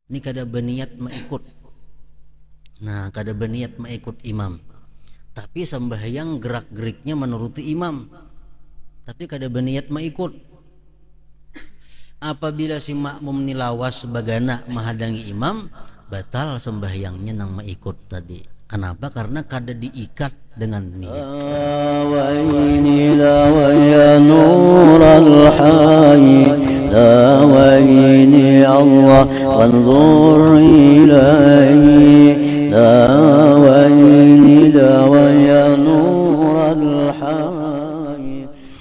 Ini kada berniat mengikut. Nah, kada berniat mengikut imam. Tapi sembahyang gerak-geriknya menuruti imam. Tapi kada berniat mengikut. Apabila si makmum nilawas sebagana menghadangi imam, batal sembahyangnya nang mengikut tadi. Kenapa? Karena kada diikat dengan niat.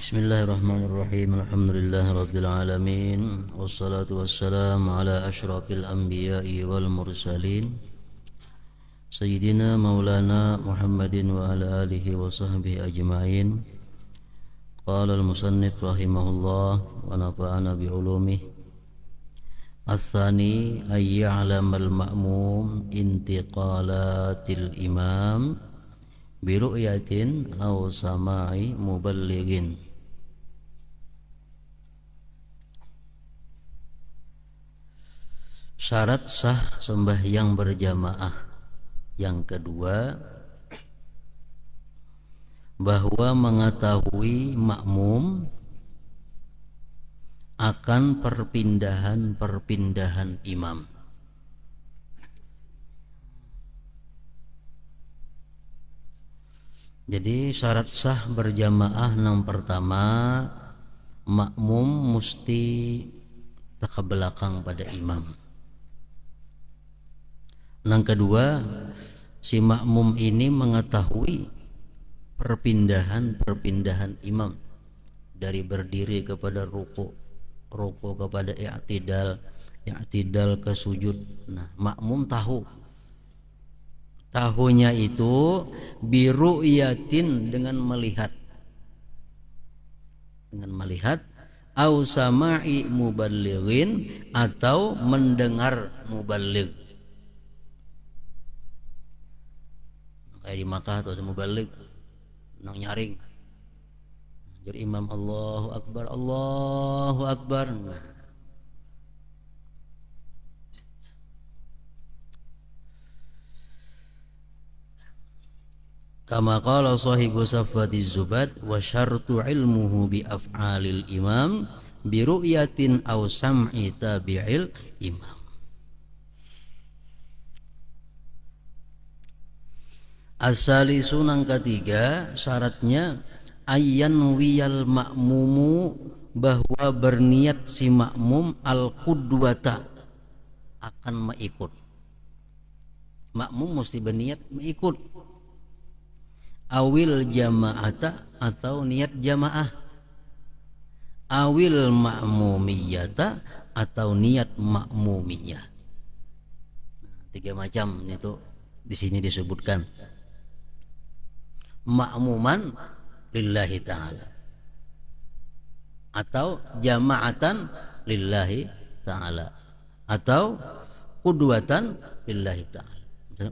Bismillahirrahmanirrahim. Alhamdulillahirabbil alamin. Wassalatu wassalamu ala asyrafil anbiya'i wal mursalin. Sayyidina Maulana Muhammadin wa ala alihi wa sahbihi ajma'in. Qala al-musannif rahimahullah wa nafa'ana bi ulumih. Ats-tsani ay ya'lamal ma'mum intiqalatil imam bi ru'yatin aw sama'i muballighin. Syarat sah sembahyang berjamaah yang kedua, bahwa mengetahui makmum akan perpindahan imam. Jadi syarat sah berjamaah yang pertama, makmum mesti ke belakang pada imam. Yang kedua, si makmum ini mengetahui perpindahan imam dari berdiri kepada ruku kepada i'tidal ke sujud. Nah, makmum tahunya itu biru'yatin dengan melihat au sama'i muballighin atau mendengar muballigh. Kayak di Makkah tuh ada muballigh nang nyaring. Jadi imam Allahu Akbar, Allahu Akbar. Kama qala sahibu Safwatiz Zubad wa syartu ilmuhu bi af'alil imam bi ru'yatin aw sam'i tabi'il imam. As-salisu nang ketiga, syaratnya ayyan wiyal makmumu, bahwa berniat si makmum al-qudwata akan mengikut. Makmum mesti berniat mengikut. Awil jama'ata atau niat jamaah. Awil ma'mumiyata atau niat makmumiyah. Tiga macam itu di sini disebutkan. Ma'muman lillahi ta'ala atau jama'atan lillahi ta'ala atau qudwatan lillahi ta'ala.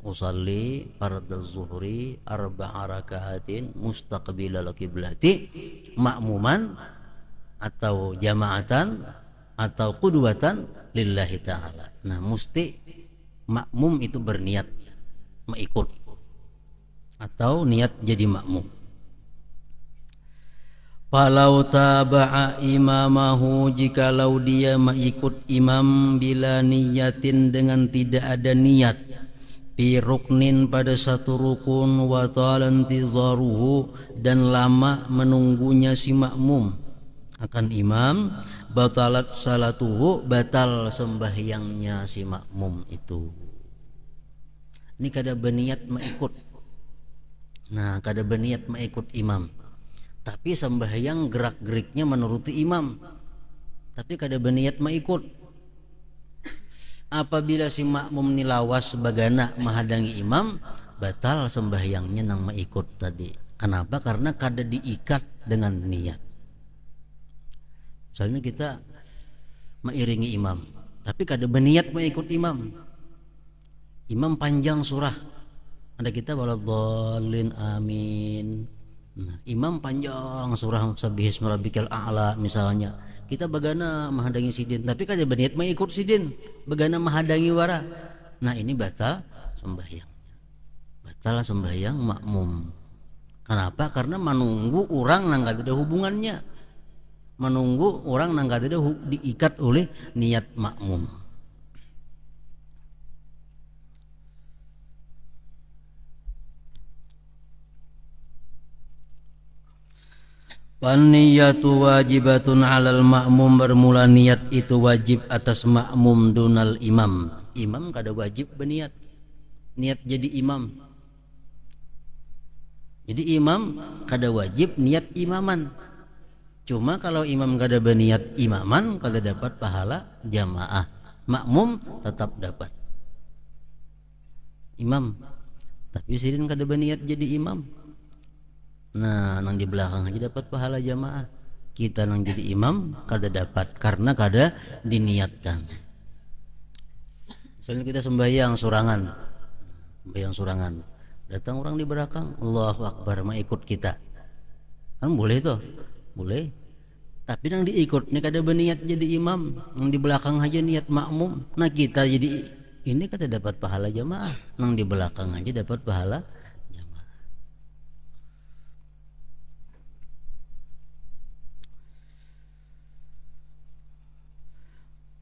Usalli fardaz zuhri arba'a raka'atin mustaqbilal qiblati, ma'muman atau jama'atan atau qudwatan lillahi ta'ala. Nah, mesti makmum itu berniat mengikut atau niat jadi makmum. Falau taba'a imamahu, jikalau dia mengikut imam bila niyatin dengan tidak ada niat, fi ruknin pada satu rukun, wa talantizaruhu dan lama menunggunya si makmum akan imam, batalat salatuhu, batal sembahyangnya si makmum itu. Ini kada berniat mengikut. Nah, kada berniat mengikut imam, tapi sembahyang gerak-geriknya menuruti imam, tapi kada berniat mengikut. Apabila si makmum nilawas sebagana menghadangi imam, batal sembahyangnya nang mengikut tadi. Kenapa? Karena kada diikat dengan niat. Misalnya kita mengiringi imam, tapi kada berniat mengikut imam. Imam panjang surah, ada kita waladhdallin amin. Nah, imam panjang surah Sabbihisma rabbikal a'la misalnya, kita bagana menghadangi sidin, tapi kada berniat mengikut sidin, bagana menghadangi wara. Nah ini batal sembahyang, batal sembahyang makmum. Kenapa? Karena menunggu orang nang kada ada hubungannya, menunggu orang nang kada ada diikat oleh niat makmum. Niyatu wajibatun alal makmum, bermula niat itu wajib atas makmum dunal imam. Imam kada wajib berniat, niat jadi imam. Jadi imam kada wajib niat imaman. Cuma kalau imam kada berniat imaman, kada dapat pahala jamaah. Makmum tetap dapat. Imam, tapi sidin kada berniat jadi imam. Nah, nang di belakang aja dapat pahala jamaah. Kita nang jadi imam kada dapat karena kada diniatkan. Misalnya kita sembahyang surangan, datang orang di belakang, Allahu Akbar, mau ikut kita, kan boleh tuh, boleh. Tapi nang diikut ini kada berniat jadi imam, nang di belakang aja niat makmum. Nah kita jadi ini kada dapat pahala jamaah, nang di belakang aja dapat pahala.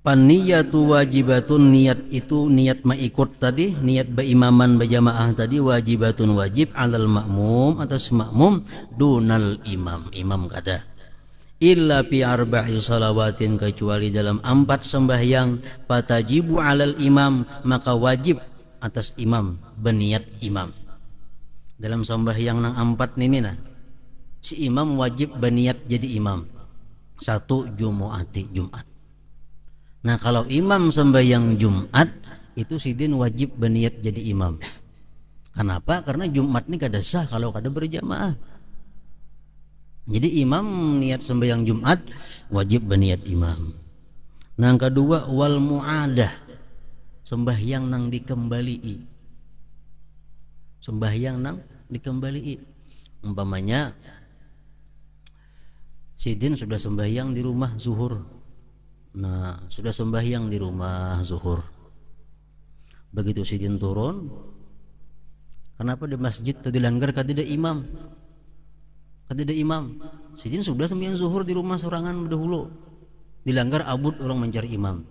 Paniyatu wajibatun, niat itu niat mengikut tadi, niat berimaman berjamaah tadi wajibatun wajib alal makmum, atas makmum dunal imam, imam kada. Illa fi arba'i salawatin, kecuali dalam 4 sembahyang, fatajibu alal imam, maka wajib atas imam berniat imam. Dalam sembahyang nang 4 ini nah, si imam wajib berniat jadi imam. 1 Jumu'ati, Jumat. Nah kalau imam sembahyang Jumat itu sidin wajib berniat jadi imam. Kenapa? Karena Jumat ini kada sah kalau kada berjamaah. Jadi imam niat sembahyang Jumat wajib berniat imam. Nah yang kedua wal mu'adah, sembahyang nang dikembali. Sembahyang nang dikembali. Umpamanya sidin sudah sembahyang di rumah zuhur. Nah, sudah sembahyang di rumah zuhur. Begitu sidin turun, kenapa di masjid tadi dilanggar kada imam? Kada imam. Sidin sudah sembahyang zuhur di rumah sorangan dahulu. Dilanggar abut orang mencari imam.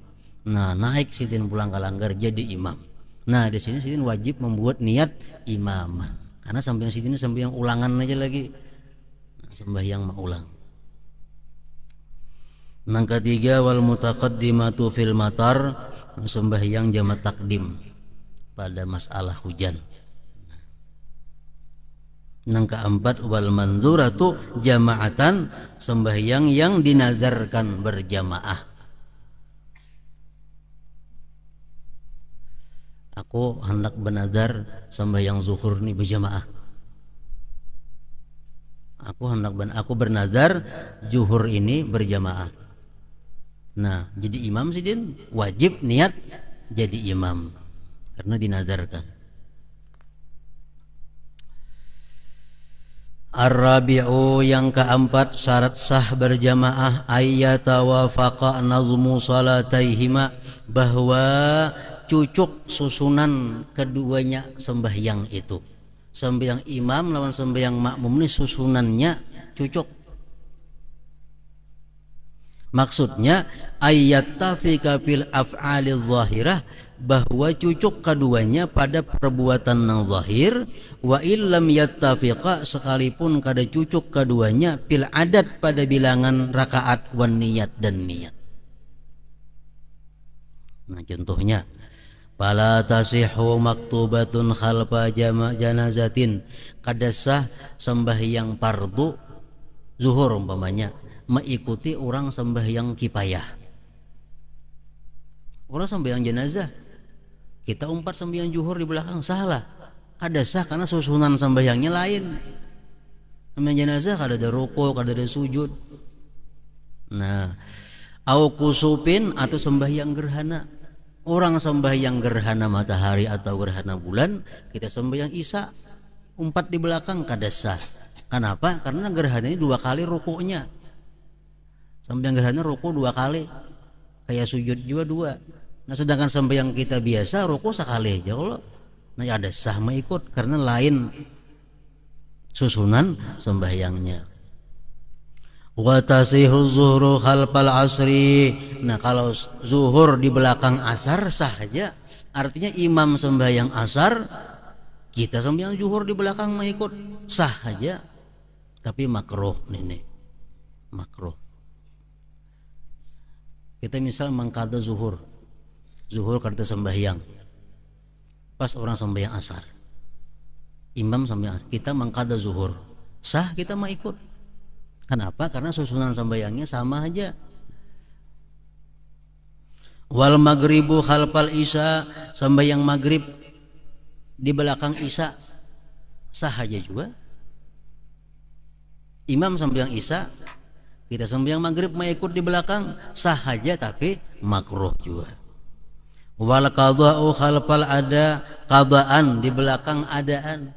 Nah, naik sidin pulang ke langgar jadi imam. Nah, di sini sidin wajib membuat niat imaman. Karena sampai sidin sembahyang ulangan aja lagi. Nah, sembahyang ulang. Yang ketiga wal mutaqaddimatu fil matar, sembahyang jamak takdim pada masalah hujan. Yang keempat wal manzuratu jamaatan, sembahyang yang dinazarkan berjamaah. Aku hendak bernazar sembahyang zuhur ini berjamaah. Aku bernazar zuhur ini berjamaah. Nah, jadi imam sidin wajib niat jadi imam karena dinazarkan. Ar-rabi'u, yang keempat syarat sah berjamaah, ayyatawafaqa nazmu salataihima, bahwa cucuk susunan keduanya sembahyang itu. Sembahyang imam lawan sembahyang makmum ini susunannya cucuk. Maksudnya ayyattafika fil af'alil zahirah, bahwa cucuk keduanya pada perbuatan yang zahir, wa illam yattafiqa, sekalipun kada cucuk keduanya fil adat pada bilangan rakaat wan niyat dan niat. Nah contohnya fala tasihhu maktubatun khalfa janazatin, kada sah sembahyang fardu zuhur umpamanya mengikuti orang sembahyang kifayah. Orang sembahyang jenazah, kita umpat sembahyang zuhur di belakang, salah. Kada sah karena susunan sembahyangnya lain. Sembahyang jenazah kada ada rukuk, kada ada sujud. Nah, au kusupin, atau sembahyang gerhana. Orang sembahyang gerhana matahari atau gerhana bulan, kita sembahyang isya umpat di belakang, kada sah. Kenapa? Karena gerhana ini 2 kali rukuknya. Sembahyang gerhana ruku 2 kali, kayak sujud juga 2. Nah sedangkan sembahyang kita biasa ruku sekali aja. Kalau nah ada sah ikut karena lain susunan sembahyangnya. Wa tasihu zuhru khalfal asri. Nah kalau zuhur di belakang asar sah aja. Artinya imam sembahyang asar, kita sembahyang zuhur di belakang mengikut, sah aja. Tapi makruh nih, makruh. Kita misal mengqadha zuhur kada sembahyang, pas orang sembahyang asar, imam sembahyang, kita mengqadha zuhur, sah kita mau ikut. Kenapa? Karena susunan sembahyangnya sama aja. Wal maghribu khalfal isya, sembahyang maghrib di belakang isya, sah aja juga. Imam sembahyang isya, kita sembahyang maghrib mau ikut di belakang, sah aja tapi makruh juga. Wal qadha'u khalfal ada, qadaan di belakang adaan.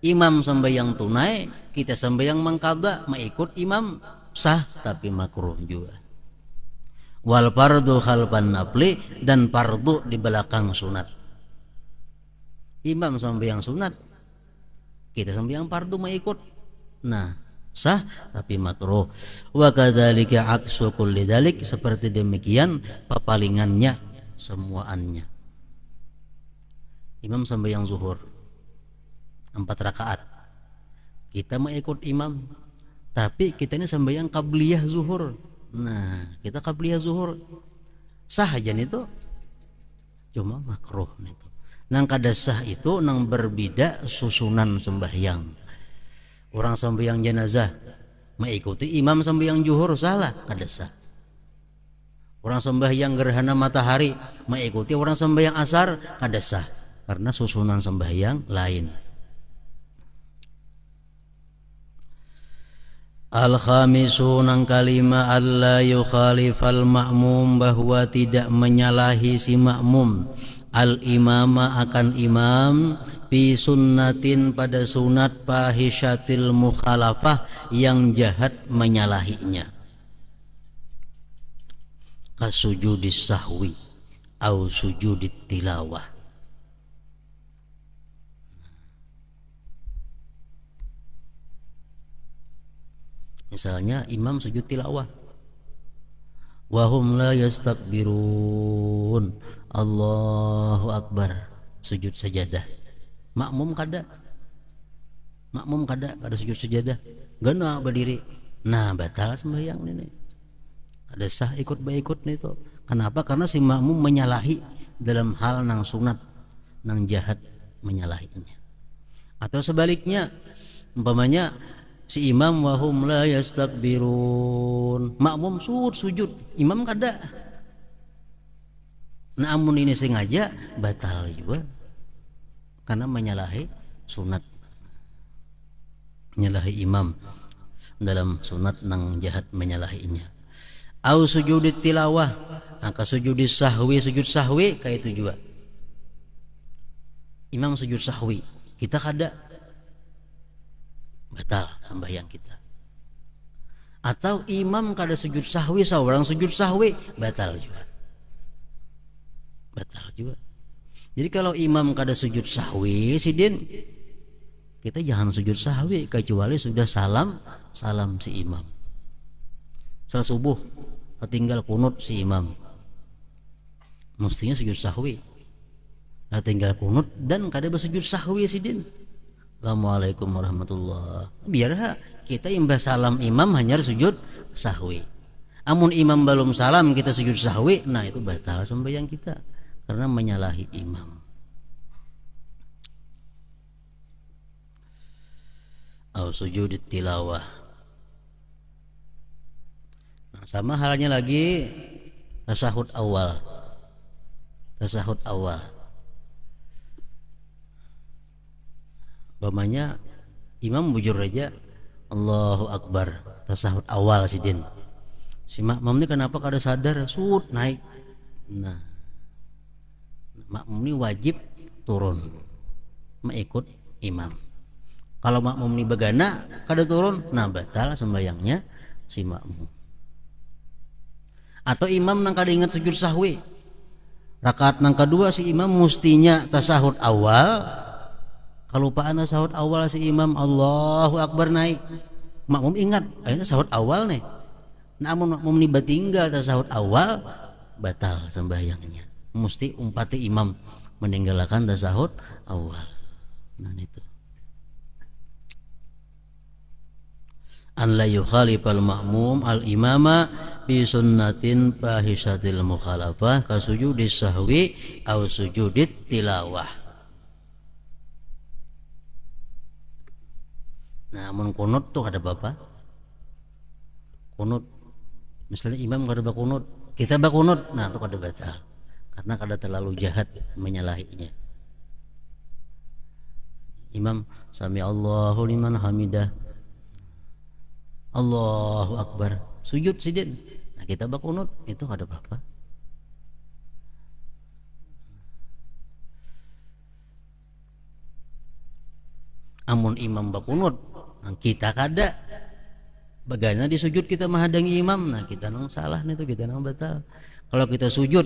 Imam sembahyang tunai, kita sembahyang mengqadha, mengikut imam, sah tapi makruh juga. Wal fardu khalfan nafli, dan fardu di belakang sunat. Imam sembahyang sunat, kita sembahyang fardu mengikut, nah sah tapi makruh. Wa kadzalika aksu kulli dzalik, seperti demikian pepalingannya semuaannya. Imam sembahyang zuhur 4 rakaat, kita mengikut imam, tapi kita ini sembahyang qabliyah zuhur. Nah kita qabliyah zuhur, sah aja nih tuh, cuma makruh nih tuh. Nang kada sah itu nang berbeda susunan sembahyang. Orang sembahyang jenazah mengikuti imam sembahyang zuhur, salah, kada sah. Orang sembahyang gerhana matahari mengikuti orang sembahyang asar, kada sah, karena susunan sembahyang lain. Al-khamisu nang kalima alla yukhalifal ma'mum, bahwa tidak menyalahi si makmum al-imama akan imam fi sunnatin pada sunat fahisyatil mukhalafah yang jahat menyalahinya, kasujudis sahwi au sujudit tilawah. Misalnya imam sujud tilawah, wahum la yastakbirun, Allahu akbar, sujud sajadah. Makmum kada sujud sajadah, gana berdiri, nah batal sembahyang ini. Ada sah ikut nih itu. Kenapa? Karena si makmum menyalahi dalam hal nang sunat, nang jahat menyalahinya. Atau sebaliknya, umpamanya si imam wahum la yastakbirun, makmum sujud, imam kada. Nah amun ini sengaja batal juga, karena menyalahi sunat, menyalahi imam dalam sunat nang jahat menyalahinya. Au sujudit tilawah, maka sujudis sahwi, sujud sahwi kayak itu juga. Imam sujud sahwi, kita kada, batal sembahyang kita. Atau imam kada sujud sahwi, seorang sujud sahwi, batal juga. Jadi kalau imam kada sujud sahwi sidin, kita jangan sujud sahwi kecuali sudah salam si imam. Salat subuh tinggal kunut si imam, mestinya sujud sahwi. Tinggal kunut dan kada bersujud sahwi sidin, Assalamualaikum warahmatullah, biar kita imbah salam imam hanya sujud sahwi. Amun imam belum salam kita sujud sahwi, nah itu batal sembahyang kita karena menyalahi imam. Au sujud tilawah. Nah, sama halnya lagi tasahud awal. Umpamanya imam bujur aja Allahu akbar, tasahud awal sidin. Si makmum ini kenapa kada sadar, naik. Nah, makmum ini wajib turun mengikut imam. Kalau makmum ini begana kada turun, nah batal sembahyangnya si makmum. Atau imam nang kada ingat sujud sahwi, rakaat nang kedua si imam mustinya tasahud awal, kelupaan tasahud awal si imam Allahu Akbar naik, makmum ingat akhirnya tasahud awal nih, namun makmum ini batinggal tasahud awal, batal sembahyangnya, mesti umpati imam meninggalkan tasahud awal. Nah itu an la yukhalifal ma'mum al imama bi sunnatin fahishatil mukhalafah ka sujudis sahwi aw sujudit tilawah. Nah mun kunut tuh ada apa? Kunut misalnya imam kada bakunut, kita bakunut, nah itu kada batal karena kada terlalu jahat menyalahinya. Imam sami Allahu liman hamidah, Allahu Akbar, sujud sidin, nah kita bakunut, itu ada apa-apa. Amun imam bakunut, nah kita kada, bagaimana di sujud kita menghadangi imam, nah kita nang salah nih tuh, kita nang batal. Kalau kita sujud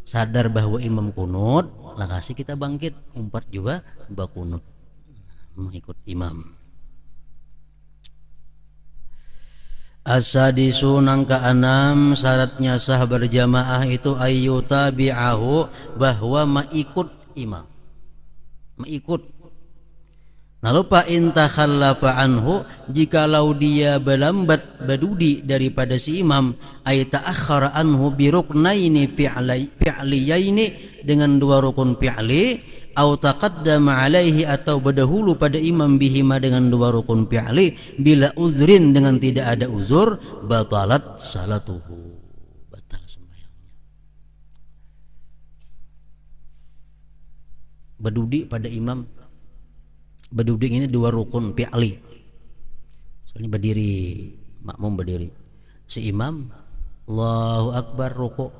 sadar bahwa imam kunut, lakasi kita bangkit, umpat juga bakunut, mengikut imam. As-sadisu nang keenam syaratnya sah berjamaah itu ayyutabi'ahu, bahwa mengikut imam, mengikut. Lalu fa in takhallafa anhu, jikalau dia berlambat badudi daripada si imam, ay ta'akhkhara anhu bi ruknaini fi'liyaini, dengan dua rukun fi'li, au taqaddama alaihi, atau berdahulu pada imam bihima dengan dua rukun fi'li, bila uzrin, dengan tidak ada uzur, batalat salatuhu, batal sembahyangnya. Berdudi pada imam, berdudi ini dua rukun fi'li, soalnya berdiri, makmum berdiri, si imam Allahu Akbar rukuk,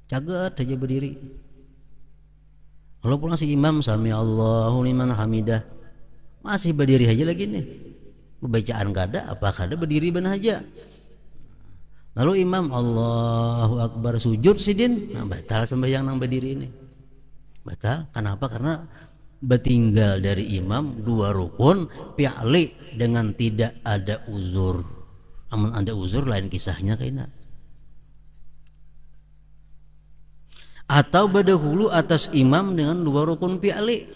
caget aja berdiri. Kalau pulang si imam sami Allahu liman hamidah, masih berdiri aja lagi nih, bacaan kada apa kada berdiri benar aja. Lalu imam Allahu Akbar sujud sidin, nah batal sembahyang nang berdiri ini, batal. Kenapa? Karena bertinggal dari imam dua rukun fi'li dengan tidak ada uzur. Amun ada uzur lain kisahnya kayaknya. Atau berdahulu atas imam dengan dua rukun fi'li,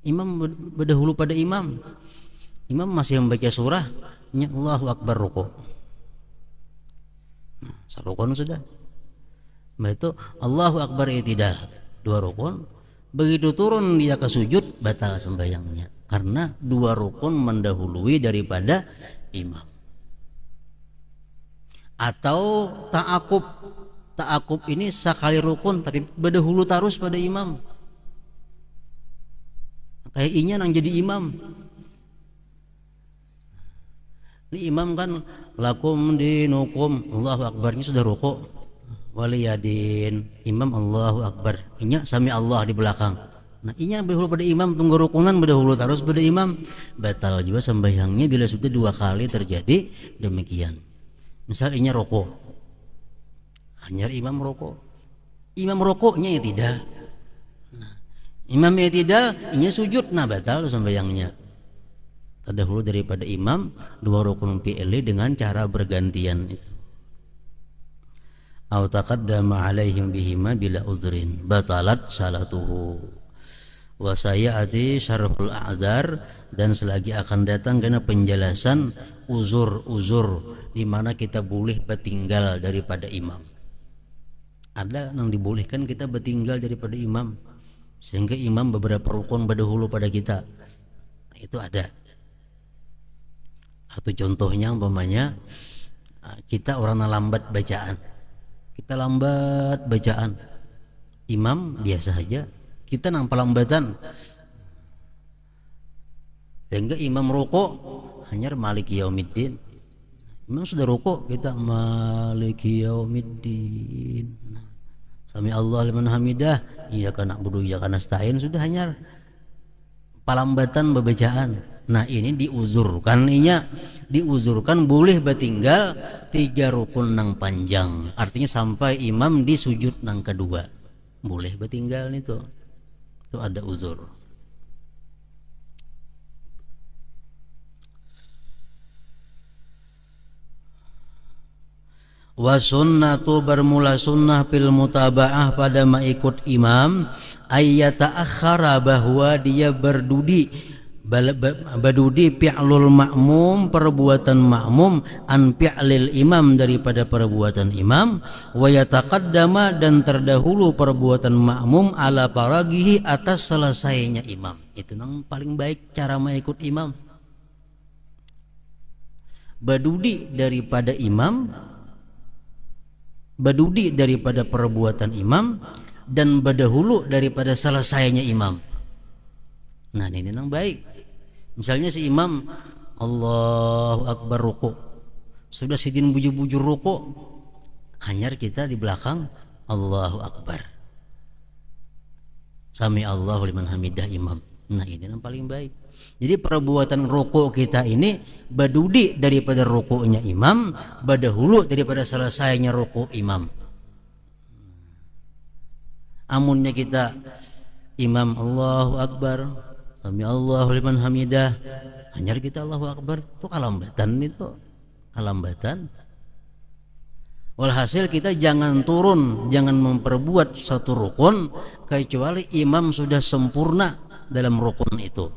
imam berdahulu pada imam, imam masih membaca surah, Allahu Akbar rukuk, nah, sarukun sudah, itu Allahu Akbar i'tidal, dua rukun, begitu turun dia ke sujud, batal sembahyangnya karena dua rukun mendahului daripada imam. Atau ta'akub ini sekali rukun tapi berdahulu terus pada imam, kayak inya nang jadi imam. Ini imam kan lakum dinukum, Allahu Akbarnya sudah rukuk, waliyadin, imam Allahu Akbar, inya sami Allah di belakang, nah inya berdahulu pada imam, tunggu rukunan berdahulu terus pada imam, batal juga sembahyangnya bila sudah dua kali terjadi demikian. Misal inya rukuk, hanya imam rukuk, imam rukuknya ya tidak, nah, imam ya tidak, inya sujud, nah batal sembahyangnya. Terdahulu daripada imam dua rukun fi'li dengan cara bergantian itu. Au taqaddama alaihim bihima bila uzrin, batalat salatuhu. Wa sayati syarhul a'dzar, dan selagi akan datang karena penjelasan uzur-uzur di mana kita boleh bertinggal daripada imam. Ada yang dibolehkan kita bertinggal daripada imam sehingga imam beberapa rukun berdahulu pada kita, itu ada. Atau contohnya umpamanya kita orang lambat bacaan, kita lambat bacaan, imam biasa saja, kita nang pelambatan, sehingga imam rukuk hanya maliki yaumiddin, imam sudah rukuk, kita maliki yaumiddin, sami Allah liman hamidah, iyyaka na'budu wa iyyaka nasta'in, sudah hanya pelambatan bacaan, Nah ini diuzurkan, diuzurkan boleh bertinggal 3 rukun nang panjang. Artinya sampai imam di sujud nang kedua boleh bertinggal itu ada uzur. Wa sunnatu bermula sunnah fil mutaba'ah pada mengikut imam ayyata akhara bahwa dia berdudi fi'lul ma'mum perbuatan ma'mum an fi'lil imam daripada perbuatan imam wa yataqaddama dan terdahulu perbuatan ma'mum ala paragihi atas selesainya imam. Itu yang paling baik cara mengikut imam, badudi daripada imam, badudi daripada perbuatan imam, dan berdahulu daripada selesainya imam. Nah ini yang baik. Misalnya si imam Allahu Akbar ruku, sudah sidin bujur-bujur ruku, hanyar kita di belakang Allahu Akbar, sami Allahu liman hamidah imam. Nah ini yang paling baik. Jadi perbuatan ruku kita ini badudi daripada rukunya imam, berdahulu daripada selesainya ruku imam. Amunnya kita imam Allahu Akbar, sami Allahu liman hamidah, hanya kita Allahu Akbar, itu kalambatan, itu kalambatan. Walhasil kita jangan turun, jangan memperbuat satu rukun kecuali imam sudah sempurna dalam rukun itu,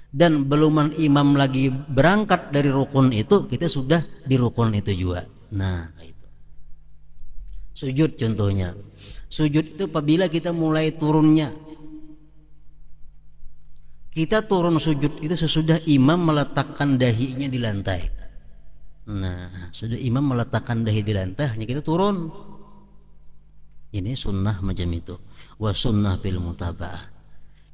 dan belum imam lagi berangkat dari rukun itu, kita sudah di rukun itu juga. Nah itu sujud contohnya. Sujud itu apabila kita mulai turunnya, kita turun sujud itu sesudah imam meletakkan dahinya di lantai. Nah sudah imam meletakkan dahi di lantai, hanya kita turun. Ini sunnah macam itu. Wa sunnah bil mutaba'ah,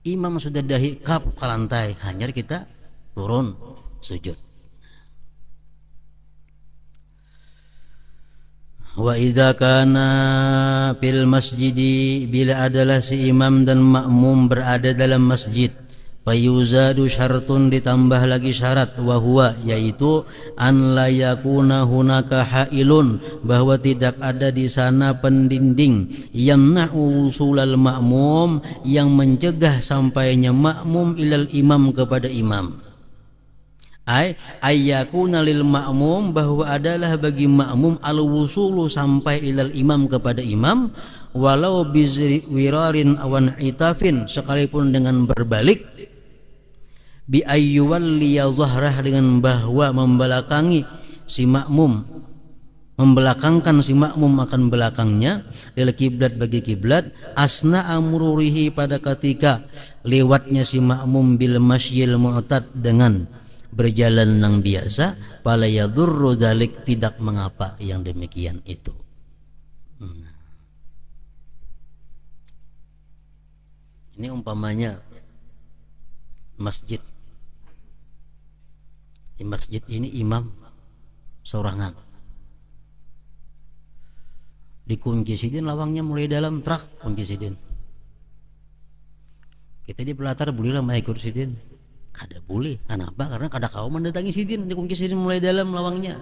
imam sudah dahi kap ke lantai, hanya kita turun sujud. Wa idza kana fil masjidi, bila adalah si imam dan makmum berada dalam masjid, fayuzadu syartun, ditambah lagi syarat, wa huwa yaitu an la yakuna hunaka hailun, bahwa tidak ada di sana pendinding, yamna'u usulal ma'mum, yang mencegah sampainya makmum ilal imam kepada imam. Ayyakuna lil ma'mum, bahwa adalah bagi makmum al wusulu sampai ilal imam kepada imam, walau bizwirarin awan itafin, sekalipun dengan berbalik, bi ayyuwalliya zahrah, dengan bahwa membelakangi si makmum, membelakangkan si makmum akan belakangnya, lil kiblat bagi kiblat, asna amrurihi pada ketika lewatnya si makmum bil masyil mu'tad, dengan berjalan yang biasa, fala yadurru dzalik, tidak mengapa yang demikian itu. Ini umpamanya masjid. Di masjid ini imam sorangan, dikunci sidin, lawangnya mulai dalam, trak kunci sidin. Kita di pelatar bolehlah mengikut sidin, kada boleh. Kenapa? Karena kada kau mendatangi sidin, dikunci sidin mulai dalam lawangnya.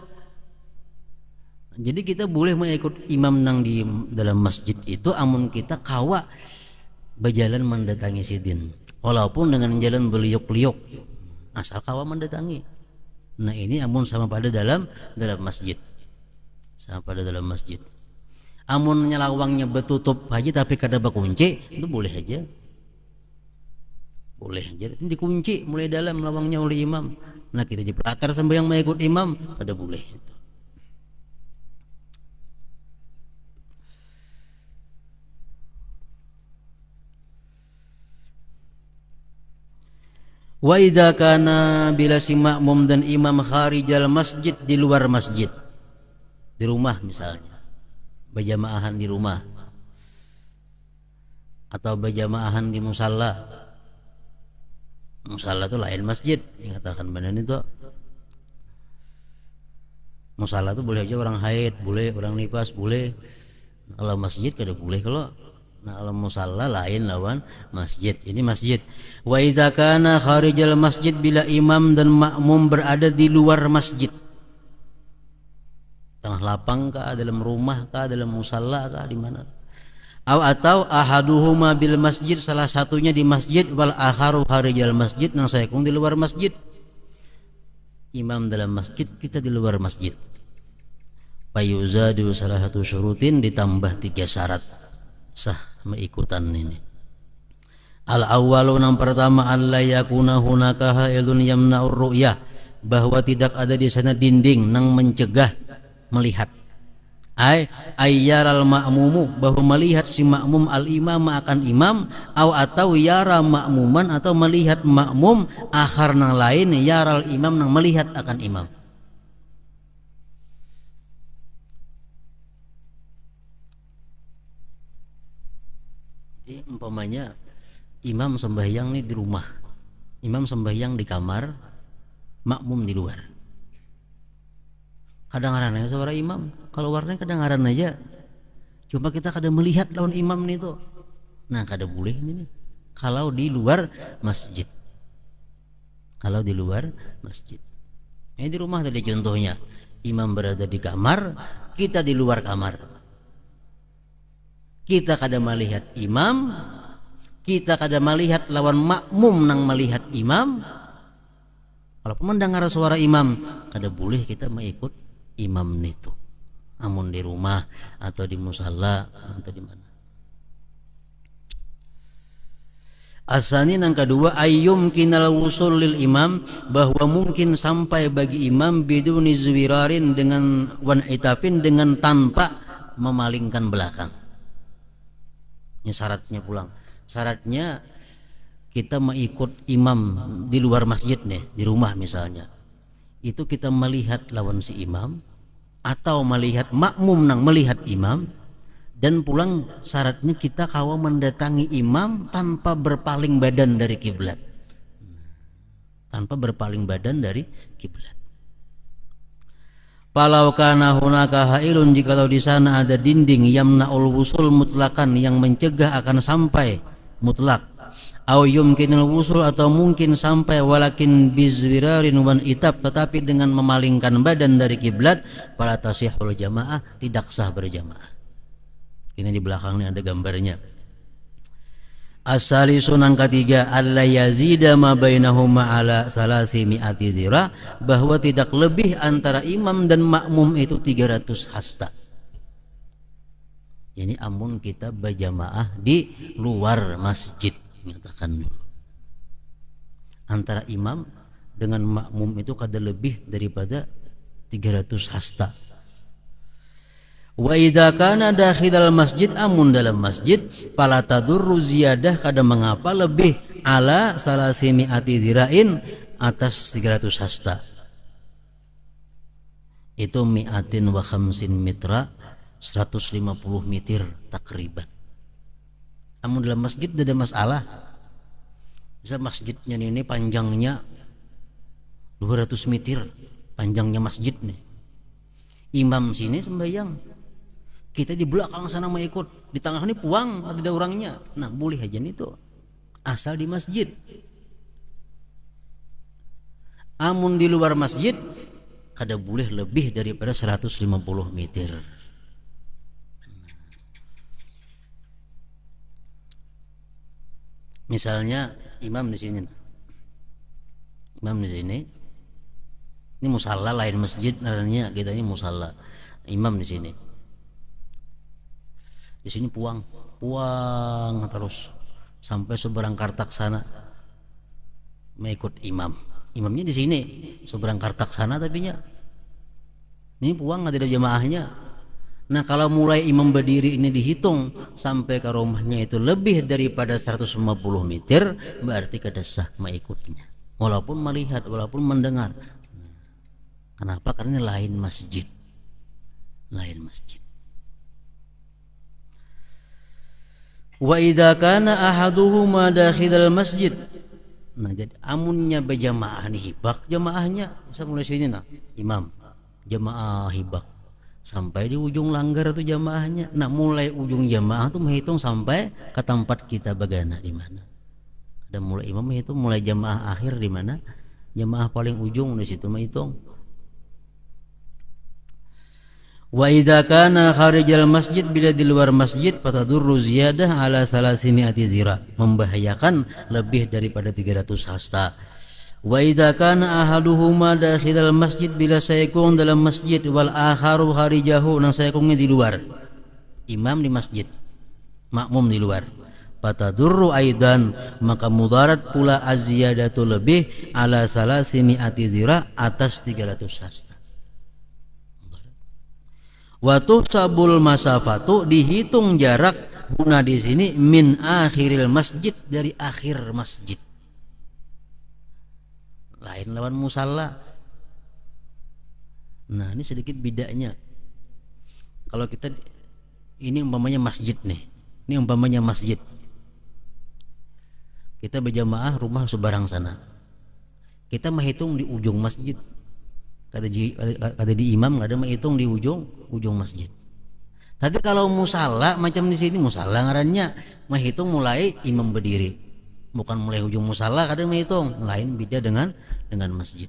Jadi kita boleh mengikut imam nang di dalam masjid itu, amun kita kawa berjalan mendatangi sidin, walaupun dengan jalan beliuk-liuk, asal kawa mendatangi. Nah ini amun sama pada dalam masjid, sama pada dalam masjid. Amunnya lawangnya betutup aja tapi kada berkunci, itu boleh aja, boleh aja dikunci mulai dalam lawangnya oleh imam. Nah kita di pelatar sampai yang mengikut imam, kada boleh itu. Wa idza kana, bila si makmum dan imam kharijal masjid, di luar masjid, di rumah misalnya, berjamaahan di rumah atau berjamaahan di musalla. Musalla itu lain masjid, dikatakan benar itu. Musalla itu boleh aja orang haid, boleh orang nifas, boleh. Kalau masjid kada boleh. Kalau Nah, al musalla lain lawan masjid. Ini masjid. Wa idza kana kharijal masjid, bila imam dan makmum berada di luar masjid. Tengah lapang kah, dalam rumah kah, dalam musalla kah, di mana? Atau ahaduhuma bil masjid, salah satunya di masjid, wal akharu kharijal masjid, nang sayakun di luar masjid. Imam dalam masjid, kita di luar masjid. Fayuzadu salah satu syurutin, ditambah 3 syarat sah mengikutan ini. Al awwalu, yang pertama, alla yakuna hunaka hailun yamna'ur ru'yah, bahwa tidak ada di sana dinding nang mencegah melihat. Ayyaral ma'mumu, bahwa melihat si makmum al imam akan imam, atau yara makmuman, atau melihat makmum akhar nang lain yaral imam nang melihat akan imam. Jadi umpamanya imam sembahyang nih di rumah, imam sembahyang di kamar, makmum di luar. Kadang-kadang aja suara imam, kalau warnanya kadang-kadang aja. Cuma kita kadang melihat lawan imam nih tuh. Nah, kada boleh ini nih. Kalau di luar masjid. Kalau di luar masjid. Ini di rumah tadi contohnya. Imam berada di kamar, kita di luar kamar. Kita kada melihat imam, kita kada melihat lawan makmum nang melihat imam. Walaupun mendengar suara imam, kada boleh kita mengikut imam itu. Amun di rumah atau di musalla atau di mana. Asani yang kedua, ayyum kinal wusul lil imam, bahwa mungkin sampai bagi imam biduni zuwirarin, dengan wan itafin, dengan tanpa memalingkan belakang. Ini syaratnya pulang. Syaratnya kita mengikut imam di luar masjid nih, di rumah misalnya. Itu kita melihat lawan si imam atau melihat makmum nang melihat imam, dan pulang syaratnya kita kawa mendatangi imam tanpa berpaling badan dari kiblat. Tanpa berpaling badan dari kiblat. Palau kana hunaka hailun, jikalau di sana ada dinding yamna'ul wusul mutlakan, yang mencegah akan sampai mutlak. Au yumkinul wusul, atau mungkin sampai walakin bizwirarin wan itab, tetapi dengan memalingkan badan dari kiblat, fala tasihul jamaah, tidak sah berjamaah. Ini di belakangnya ada gambarnya. As-salisun, yang ketiga, alla yazida ma bainahuma ala salasi mi'ati zira, bahwa tidak lebih antara imam dan makmum itu 300 hasta. Ini amun kita berjamaah di luar masjid, nyatakan antara imam dengan makmum itu kada lebih daripada 300 hasta. Wa idza kana dakhilal masjid, amun dalam masjid, fala tadurru ziyadah, kada mengapa lebih ala salasimi'ati dzira'in, atas 300 hasta. Itu mi'atin wa khamsin mitra, 150 meter takriban. Amun dalam masjid tidak ada masalah. Bisa masjidnya ini panjangnya 200 meter, panjangnya masjid nih. Imam sini sembahyang, kita di belakang sana mau ikut, di tengah ini puang ada orangnya. Nah, boleh aja nih tuh, asal di masjid. Amun di luar masjid, kada boleh lebih daripada 150 meter. Misalnya imam di sini, imam di sini, ini musalla lain masjid, namanya kita ini musalla. Imam di sini. Di sini puang terus sampai seberang Kartak sana mengikut imam. Imamnya di sini seberang Kartak sana, tapi nya ini puang nggak ada jamaahnya. Nah, kalau mulai imam berdiri ini dihitung sampai ke rumahnya itu lebih daripada 150 meter, berarti kada sah mengikutnya. Walaupun melihat, walaupun mendengar. Kenapa? Karena lain masjid. Lain masjid. Wa idza kana ahaduhuma dakhilal masjid. Nah, jadi amunnya berjamaah nih hibak, jamaahnya bisa mulai sini nah, imam jamaah hibak sampai di ujung langgar tuh jamaahnya. Nah mulai ujung jamaah tuh menghitung sampai ke tempat kita bagana di mana. Dan mulai imam menghitung mulai jamaah akhir di mana, jamaah paling ujung di situ menghitung. Wa idza kana kharijal masjid, bila di luar masjid, fatadurru ziyadah ala 300 zira, membahayakan lebih daripada 300 hasta. Wa idza kana ahaduhuma dakhilal masjid, bila sayakun dalam masjid wal akharu kharijahu, nang sayakungnya di luar, imam di masjid, makmum di luar, fatadurru aidan, maka mudarat pula aziyadatu lebih ala 300 zira, atas 300 hasta. Watu sabul masafatu, dihitung jarak guna di sini min akhiril masjid, dari akhir masjid, lain lawan musalla. Nah ini sedikit bedanya. Kalau kita ini umpamanya masjid nih, ini umpamanya masjid, kita berjamaah rumah seberang sana, kita menghitung di ujung masjid. Kada di imam kada menghitung di ujung masjid. Tapi kalau musalla macam di sini, musalla ngarannya menghitung mulai imam berdiri, bukan mulai ujung musalla kada menghitung, lain beda dengan masjid.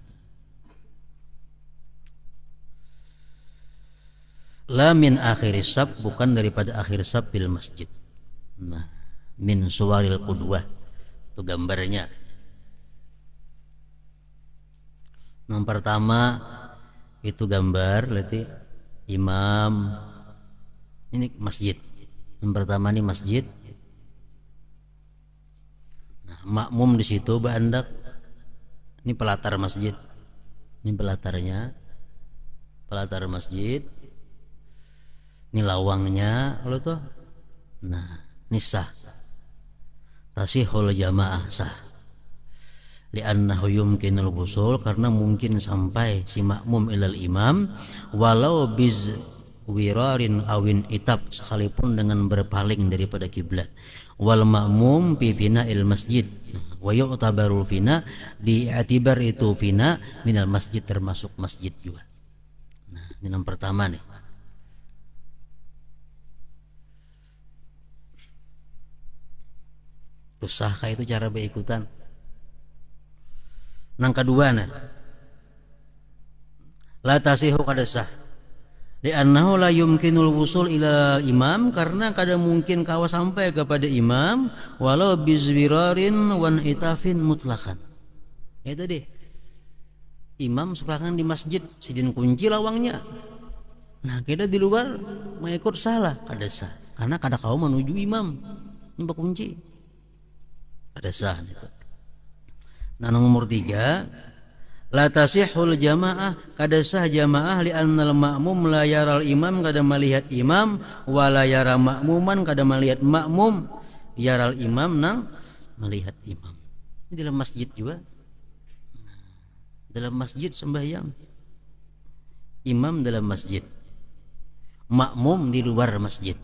La min akhiris sab, bukan daripada akhir sab bil masjid. Nah, min suwaril qudwah, itu gambarnya. Yang pertama itu gambar berarti imam, ini masjid. Yang pertama ini masjid. Nah, makmum di situ bandak. Ini pelatar masjid. Ini pelatarnya, pelatar masjid. Ini lawangnya, kalau tuh. Nah, ini sah. Tasihul jamaah sah. Li'annahu yumkinul wusul, karena mungkin sampai si makmum ilal imam walau biz wirarin awin itab, sekalipun dengan berpaling daripada kiblat. Wal makmum fi fina'il masjid wa yu'tabaru fina, di'atibar itu fina minal masjid, termasuk masjid juga. Nah ini yang pertama nih. Itu sahkah itu cara berikutan? Nang kedua nah, la tasihu kada sah, li'annahu la yumkinul wusul ila imam, karena kada mungkin kawa sampai kepada imam walau bizwirarin wan itafin mutlakan. Ya tadi imam seberangan di masjid, sidin kunci lawangnya. Nah kita di luar mengikut salah, kada sah, karena kada kau menuju imam nyembah kunci, kada sah itu. Nah nomor 3, la tasihul jamaah, kada sah jamaah li'annal ma'mum la yaral imam, kada melihat imam, wala yara ma'muman, kada melihat makmum, yaral imam nang melihat imam. Ini dalam masjid juga. Dalam masjid sembahyang, imam dalam masjid, makmum di luar masjid.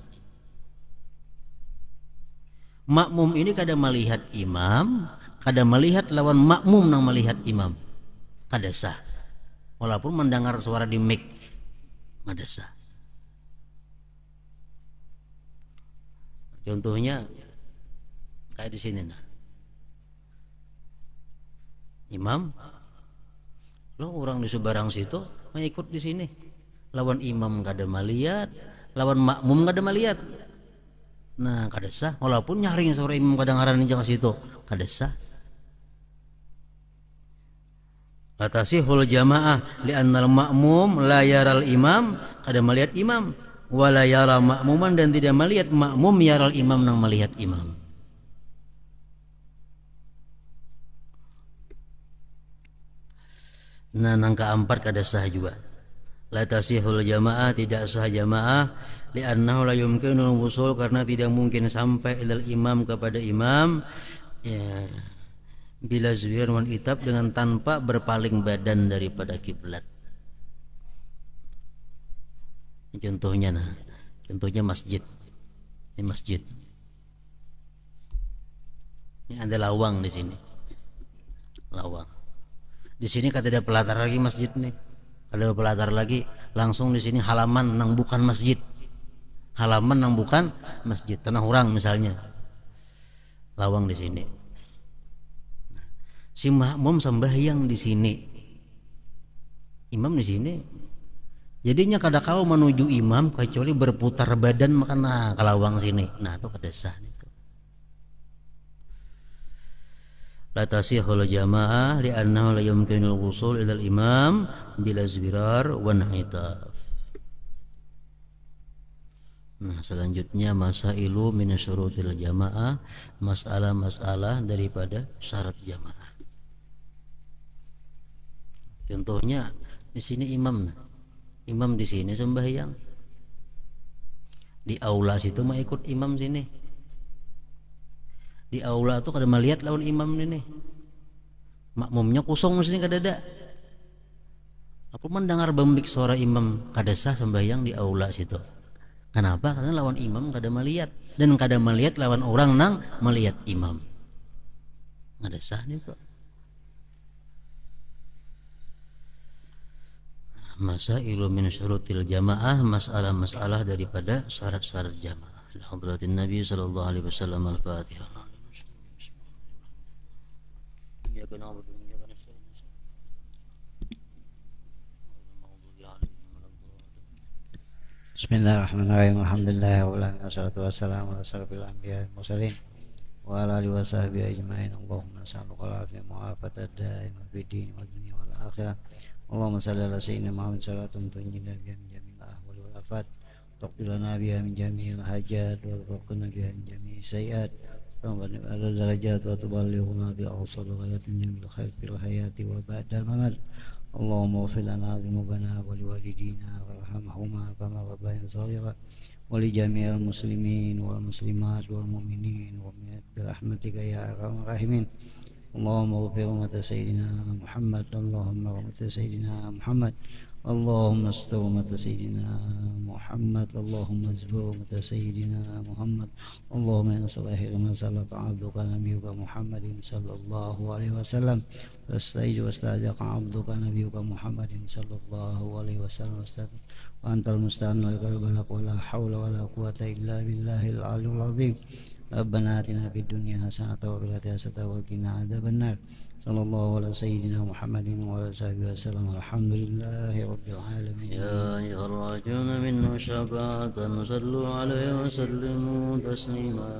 Makmum ini kada melihat imam, kada melihat lawan makmum nang melihat imam, kada sah. Walaupun mendengar suara di mic, kada sah. Contohnya kayak di sini nah. Imam, lo orang di seberang situ mengikut di sini. Lawan imam kada melihat, lawan makmum kada melihat. Nah kada sah. Walaupun nyaring suara imam kadengaran di situ, kada sah. Atasihul jamaah li'annal ma'mum la yaral imam, kada melihat imam, wala yara ma'muman, dan tidak melihat makmum yaral imam nang melihat imam. Nah nang keempat kada sah juga. La tasihul jamaah, tidak sah jamaah li'annahu la yumkinul wusul, karena tidak mungkin sampai ilal imam, kepada imam, ya, bila zuwiran wan itab, dengan tanpa berpaling badan daripada kiblat. Contohnya nah, contohnya masjid. Ini masjid. Ini ada lawang di sini. Lawang. Di sini kata ada pelatar lagi masjid nih. Ada pelatar lagi, langsung di sini halaman nang bukan masjid. Halaman nang bukan masjid, tanah orang misalnya. Lawang di sini. Si makmum sembahyang di sini. Imam di sini. Jadinya kada kau menuju imam kecuali berputar badan makana ke lawang sini. Nah, itu kedesah itu. La tasihul jamaah li'annahu la yumkinul wusul ilal imam bila zbirar wa na'itaf. Nah, selanjutnya masailu min syurutil jamaah, masalah-masalah daripada syarat jamaah. Contohnya di sini imam di sini sembahyang, di aula situ mau ikut imam sini. Di aula tuh kada melihat lawan imam ini, makmumnya kosong sini kada ada. Aku mendengar bembik suara imam, kada sah sembahyang di aula situ. Kenapa? Karena lawan imam kada melihat, dan kada melihat lawan orang nang melihat imam. Kada sah nih kok. Masailu min syurutil jamaah, masalah-masalah daripada syarat-syarat jamaah. Hadratin Nabi sallallahu alaihi wasallam. Al-Fatihah. Bismillahirrahmanirrahim. Alhamdulillah wassalatu wassalamu ala asyrofil anbiya'i wal mursalin wa ala alihi washabihi ajmain. Allahumma nas'aluka al-afiyah mu'afata daimah fid din wad dunya wal akhirah. Allahumma shalli ala sayyidina Muhammad salatan tunjina biha min jami'il ahwali wal afat, taqbilana biha min jami'il hajat wa taqina biha min jami'is sayyi'at, wa ala darajat wa tuballighuna bi awsal ghayatin min khair fil hayati wa ba'dal mamat. Allahumma ighfir lana dzunubana wa liwalidina warhamhuma kama rabbayana shaghira wa li jami'il muslimin wal muslimat wal mu'minin wa bi rahmatika ya arhamar rahimin. Allahumma ighfir ummata sayyidina Muhammad, Allahumma ummata sayyidina Muhammad, Allahumma astur ummata sayyidina Muhammad, Allahumma azbur ummata sayyidina Muhammad, Allahumma nas'aluka ma salaka 'abduka nabiyyuka Muhammadin sallallahu alaihi wasallam, wastajib wastajaka 'abduka nabiyyuka Muhammadin sallallahu alaihi wasallam, wa antal musta'an wa la haula wa la quwwata illa billahil 'aliyyil 'azim. Rabbana atina fid dunya hasanatan wa fil akhirati hasanatan wa qina adzabannar. Sallallahu ala sayyidina Muhammadin wa ala sahbihi wasallam. Alhamdulillahi rabbil alamin. Ya ayyuhal rajuna minhu syafa'atan sallu alaihi wa sallimu taslima.